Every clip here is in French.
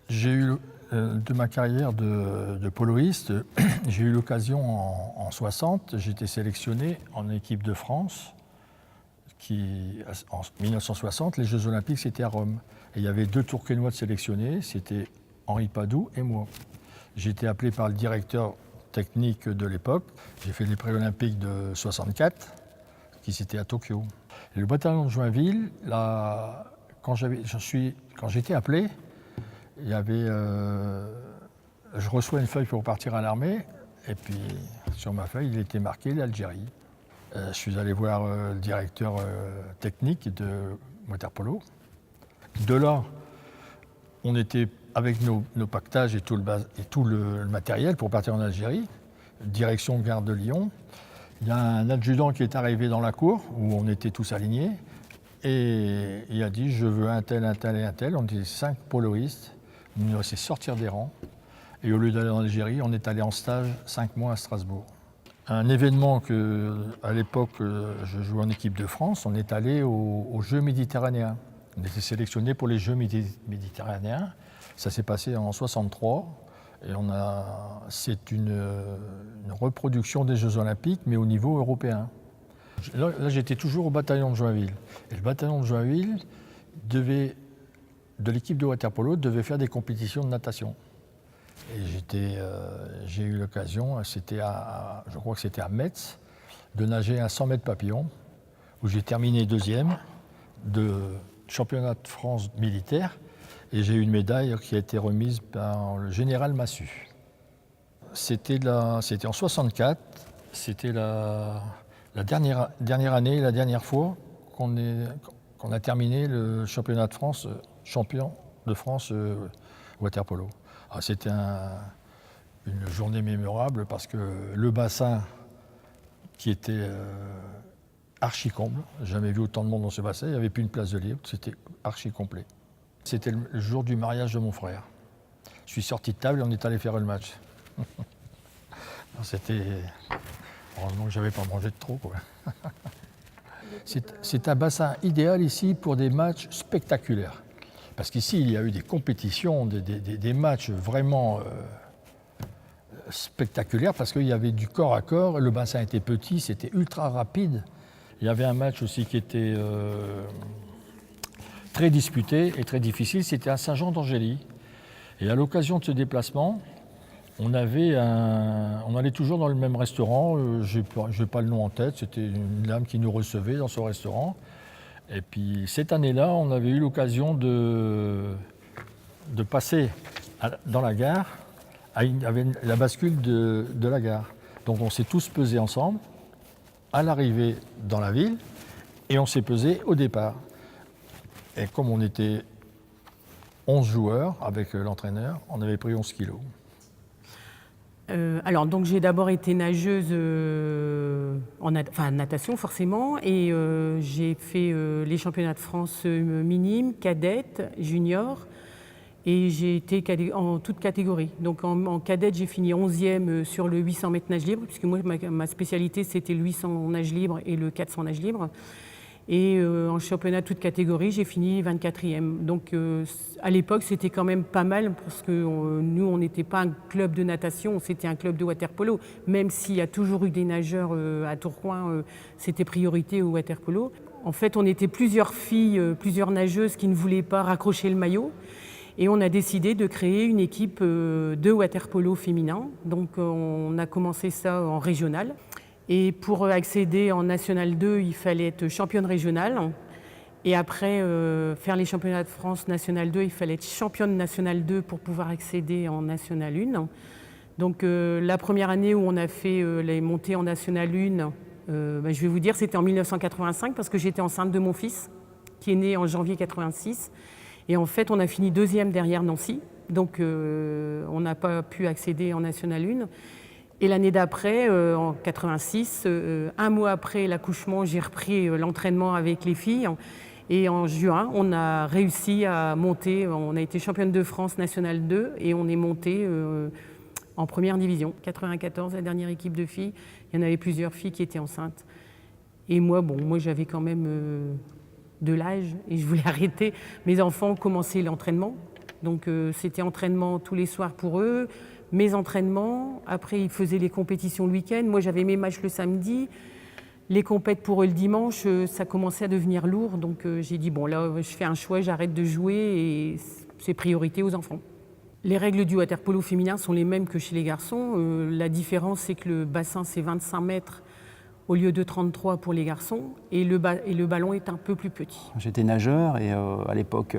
J'ai eu, de ma carrière de poloiste, j'ai eu l'occasion en 60, j'ai été sélectionné en équipe de France, en 1960, les Jeux Olympiques c'était à Rome. Et il y avait 2 Tourquenois de sélectionnés, c'était Henri Padoue et moi. J'ai été appelé par le directeur technique de l'époque, j'ai fait les pré-olympiques de 64, qui c'était à Tokyo. Et le bataillon de Joinville, là, quand j'étais appelé, il y avait, je reçois une feuille pour partir à l'armée, et puis sur ma feuille, il était marqué l'Algérie. Je suis allé voir le directeur technique de water-polo. De là, on était avec nos pactages et tout le matériel pour partir en Algérie, direction Gare de Lyon. Il y a un adjudant qui est arrivé dans la cour, où on était tous alignés, et il a dit « je veux un tel, un tel et un tel ». On était 5 poloistes, on nous a laissé sortir des rangs, et au lieu d'aller en Algérie, on est allé en stage 5 mois à Strasbourg. Un événement qu'à l'époque, je jouais en équipe de France, on est allé aux Jeux méditerranéens. On était sélectionné pour les Jeux méditerranéens. Ça s'est passé en 63 et c'est une reproduction des Jeux Olympiques, mais au niveau européen. Là j'étais toujours au bataillon de Joinville. Et le bataillon de Joinville de l'équipe de water-polo devait faire des compétitions de natation. Et j'ai eu l'occasion, je crois que c'était à Metz, de nager à 100 mètres papillon, où j'ai terminé 2e de championnat de France militaire, et j'ai eu une médaille qui a été remise par le général Massu. C'était en 64, c'était la dernière année, la dernière fois qu'on a terminé le championnat de France, champion de France water-polo. C'était une journée mémorable parce que le bassin qui était archi comble, j'ai jamais vu autant de monde dans ce bassin, il n'y avait plus une place de libre, c'était archi complet. C'était le jour du mariage de mon frère. Je suis sorti de table et on est allé faire le match. Heureusement que je n'avais pas mangé de trop, quoi. C'est un bassin idéal ici pour des matchs spectaculaires. Parce qu'ici, il y a eu des compétitions, des matchs vraiment spectaculaires, parce qu'il y avait du corps à corps, le bassin était petit, c'était ultra rapide. Il y avait un match aussi qui était très disputé et très difficile, c'était à Saint-Jean-d'Angély. Et à l'occasion de ce déplacement, on allait toujours dans le même restaurant, je n'ai pas le nom en tête, c'était une dame qui nous recevait dans ce restaurant. Et puis cette année-là, on avait eu l'occasion de passer dans la gare, avec la bascule de la gare. Donc on s'est tous pesés ensemble, à l'arrivée dans la ville, et on s'est pesés au départ. Et comme on était 11 joueurs avec l'entraîneur, on avait pris 11 kilos. Alors, donc j'ai d'abord été nageuse en natation forcément, et j'ai fait les championnats de France minimes, cadettes, juniors, et j'ai été en toute catégorie. Donc en cadette, j'ai fini 11e sur le 800 mètres nage libre, puisque moi ma spécialité c'était le 800 nage libre et le 400 nage libre. Et en championnat toute catégorie, j'ai fini 24e. Donc à l'époque, c'était quand même pas mal parce que nous, on n'était pas un club de natation, c'était un club de water-polo. Même s'il y a toujours eu des nageurs à Tourcoing, c'était priorité au water-polo. En fait, on était plusieurs filles, plusieurs nageuses qui ne voulaient pas raccrocher le maillot. Et on a décidé de créer une équipe de water-polo féminin. Donc on a commencé ça en régional. Et pour accéder en National 2, il fallait être championne régionale. Et après, faire les championnats de France National 2, il fallait être championne National 2 pour pouvoir accéder en National 1. Donc la première année où on a fait les montées en National 1, je vais vous dire, c'était en 1985 parce que j'étais enceinte de mon fils, qui est né en janvier 86. Et en fait, on a fini 2e derrière Nancy. Donc on n'a pas pu accéder en National 1. Et l'année d'après, en 86, un mois après l'accouchement, j'ai repris l'entraînement avec les filles. Et en juin, on a réussi à monter, on a été championne de France National 2 et on est monté en première division. 94, la dernière équipe de filles. Il y en avait plusieurs filles qui étaient enceintes. Et moi, moi j'avais quand même de l'âge et je voulais arrêter. Mes enfants ont commencé l'entraînement. Donc c'était entraînement tous les soirs pour eux, mes entraînements. Après, ils faisaient les compétitions le week-end. Moi, j'avais mes matchs le samedi. Les compètes pour eux le dimanche, ça commençait à devenir lourd. Donc j'ai dit, bon, là, je fais un choix, j'arrête de jouer et c'est priorité aux enfants. Les règles du water-polo féminin sont les mêmes que chez les garçons. La différence, c'est que le bassin, c'est 25 mètres au lieu de 33 pour les garçons, et le ballon est un peu plus petit. J'étais nageur et à l'époque,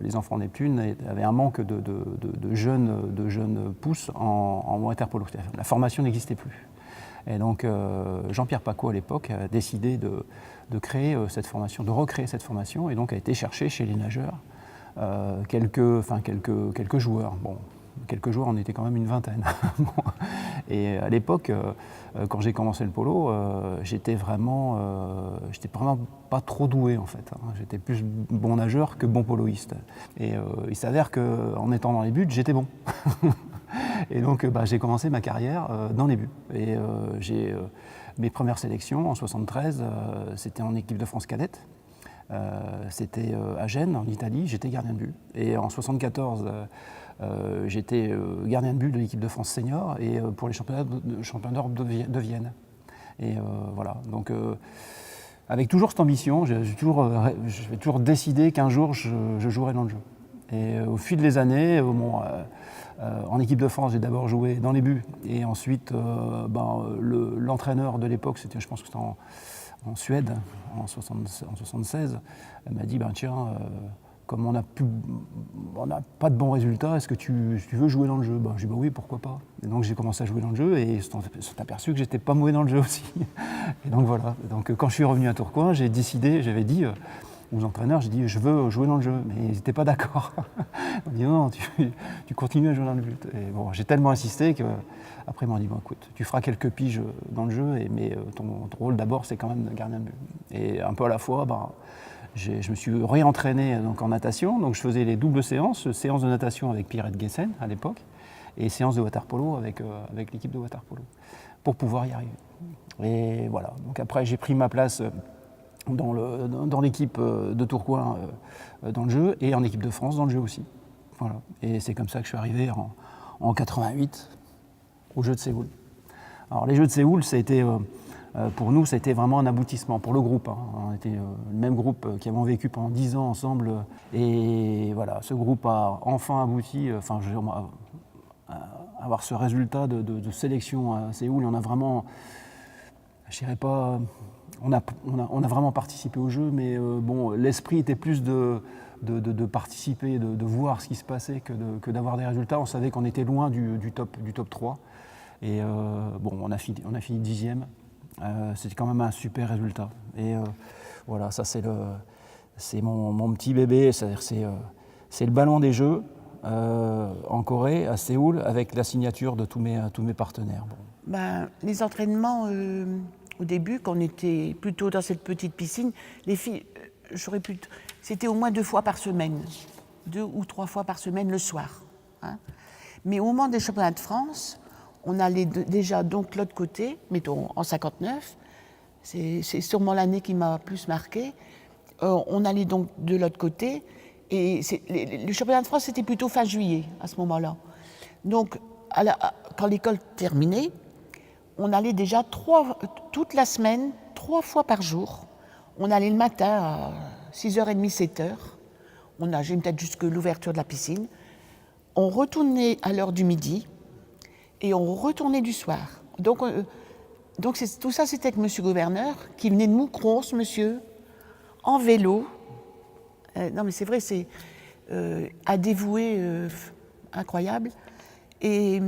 les enfants Neptune avaient un manque de jeunes pousses en water-polo. La formation n'existait plus. Et donc Jean-Pierre Paco à l'époque a décidé de créer cette formation, de recréer cette formation, et donc a été chercher chez les nageurs quelques joueurs. Bon, quelques joueurs, on était quand même une vingtaine. Et à l'époque, quand j'ai commencé le polo, j'étais vraiment pas trop doué en fait. J'étais plus bon nageur que bon poloiste. Et il s'avère qu'en étant dans les buts, j'étais bon. Et donc j'ai commencé ma carrière dans les buts. Et mes premières sélections en 73, c'était en équipe de France cadette. C'était à Gênes, en Italie, j'étais gardien de but. Et en 74, j'étais gardien de but de l'équipe de France senior et pour les championnats d'Europe de Vienne. Et voilà, donc avec toujours cette ambition, j'ai toujours décidé qu'un jour je jouerais dans le jeu. Et au fil des années, en équipe de France, j'ai d'abord joué dans les buts. Et ensuite, l'entraîneur de l'époque, je pense que c'était en Suède, en 1976, elle m'a dit, tiens, comme on n'a pas de bons résultats, est-ce que tu veux jouer dans le jeu ? J'ai dit, oui, pourquoi pas. Et donc j'ai commencé à jouer dans le jeu et ils se sont aperçus que j'étais pas mauvais dans le jeu aussi. Et donc voilà, donc quand je suis revenu à Tourcoing, j'avais dit aux entraîneurs, j'ai dit, je veux jouer dans le jeu, mais ils n'étaient pas d'accord. Ils m'ont dit, non, tu continues à jouer dans le but. Et bon, j'ai tellement insisté qu'après ils m'ont dit, écoute, tu feras quelques piges dans le jeu, mais ton rôle d'abord, c'est quand même de gardien de but. Et un peu à la fois, je me suis réentraîné donc, en natation, donc je faisais les doubles séances de natation avec Pierrette Guessen à l'époque, et séances de water-polo avec l'équipe de water-polo, pour pouvoir y arriver. Et voilà, donc après j'ai pris ma place dans l'équipe de Tourcoing dans le jeu, et en équipe de France dans le jeu aussi. Voilà. Et c'est comme ça que je suis arrivé en 88 aux Jeux de Séoul. Alors les Jeux de Séoul, ça a été, pour nous, ça a été vraiment un aboutissement pour le groupe. On était le même groupe qui avons vécu pendant 10 ans ensemble. Et voilà, ce groupe a enfin abouti, avoir ce résultat de sélection à Séoul. On a vraiment, je dirais pas, on a vraiment participé au jeu, mais l'esprit était plus de participer, de voir ce qui se passait que d'avoir des résultats. On savait qu'on était loin du top 3. Et on a fini 10e. C'était quand même un super résultat. Et voilà, ça c'est mon petit bébé. C'est-à-dire c'est le ballon des Jeux en Corée, à Séoul, avec la signature de tous mes partenaires. Bon. Les entraînements, au début, quand on était plutôt dans cette petite piscine, les filles, c'était au moins 2 fois par semaine, 2 ou 3 fois par semaine le soir. Mais au moment des championnats de France, on allait déjà donc de l'autre côté, mettons en 59, c'est sûrement l'année qui m'a plus marquée, on allait donc de l'autre côté, et le championnat de France c'était plutôt fin juillet à ce moment-là. Donc quand l'école terminait, on allait déjà toute la semaine, 3 fois par jour. On allait le matin à 6h30, 7h. On nageait peut-être jusqu'à l'ouverture de la piscine. On retournait à l'heure du midi et on retournait du soir. Donc tout ça, c'était avec monsieur le gouverneur qui venait de Moucron, ce monsieur, en vélo. Non, mais c'est vrai, c'est à dévouer incroyable. Et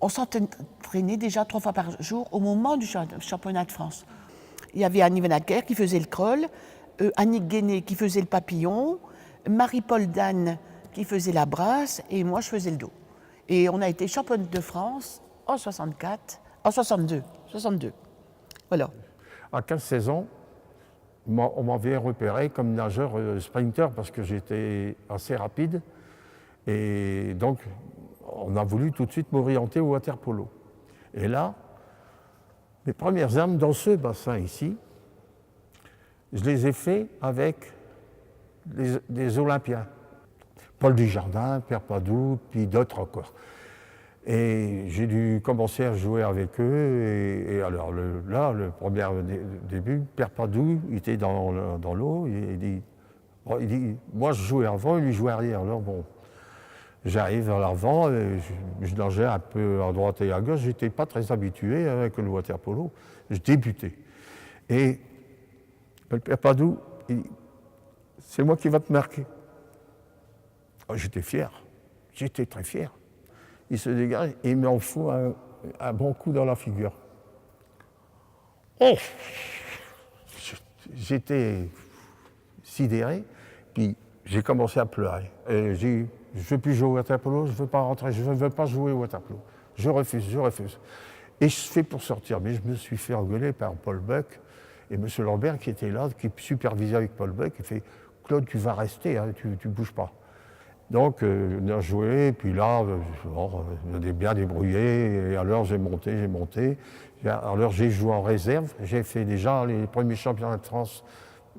on s'entraînait déjà 3 fois par jour au moment du championnat de France. Il y avait Annie Venacker qui faisait le crawl, Annick Guéné qui faisait le papillon, Marie-Paul Dan qui faisait la brasse et moi je faisais le dos. Et on a été championne de France en 62. Voilà. À 15-16 ans, on m'avait repéré comme nageur sprinter parce que j'étais assez rapide. Et donc, on a voulu tout de suite m'orienter au water-polo. Et là, mes premières armes dans ce bassin ici, je les ai fait avec des Olympiens. Paul Dujardin, Pierre Padoue, puis d'autres encore. Et j'ai dû commencer à jouer avec eux. Et alors le premier début, Pierre Padoue, il était dans l'eau. Il dit, moi je jouais avant, il lui jouait arrière. Alors bon, j'arrive à l'avant, je nageais un peu à droite et à gauche. Je n'étais pas très habitué avec le water-polo. Je débutais. Et le Pierre Padoue, il dit, c'est moi qui va te marquer. Oh, j'étais fier. J'étais très fier. Il se dégage et il m'en fout un bon coup dans la figure. Oh, j'étais sidéré, puis j'ai commencé à pleurer. Et j'ai dit, je ne veux plus jouer au water-polo, je ne veux pas rentrer, je ne veux pas jouer au water-polo. Je refuse, je refuse. Et je fais pour sortir, mais je me suis fait engueuler par Paul Buck et M. Lambert qui était là, qui supervisait avec Paul Buck, il fait, Claude, tu vas rester, hein, tu ne bouges pas. Donc, on a joué, et puis là, on est bien débrouillé, et alors j'ai monté. Alors j'ai joué en réserve, j'ai fait déjà les premiers championnats de France,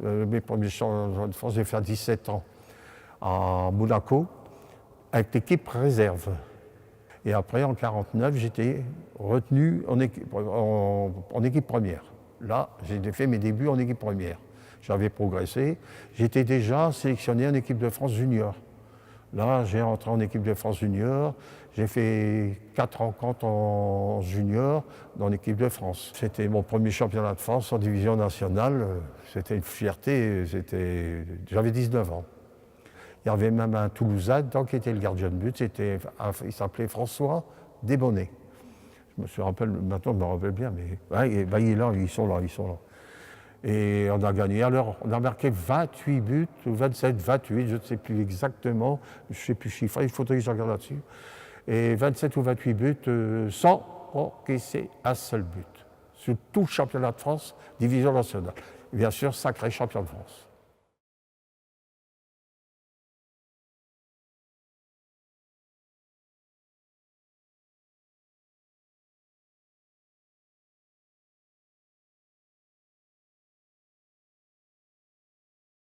mes premiers championnats de France, j'ai fait à 17 ans, à Monaco, avec l'équipe réserve. Et après, en 1949, j'étais retenu en équipe première. Là, j'ai fait mes débuts en équipe première. J'avais progressé, j'étais déjà sélectionné en équipe de France junior. Là, j'ai rentré en équipe de France junior, j'ai fait 4 rencontres en junior dans l'équipe de France. C'était mon premier championnat de France en division nationale, c'était une fierté, j'avais 19 ans. Il y avait même un Toulousain qui était le gardien de but, il s'appelait François Desbonnets. Je me rappelle, maintenant je me rappelle bien, mais ouais, il est là, ils sont là. Et on a gagné. Alors, on a marqué 28 buts, ou 27, 28, je ne sais plus exactement, je ne sais plus chiffrer, il faudrait que je regarde là-dessus. Et 27 ou 28 buts sans encaisser un seul but. Sur tout le championnat de France, division nationale. Et bien sûr, sacré champion de France.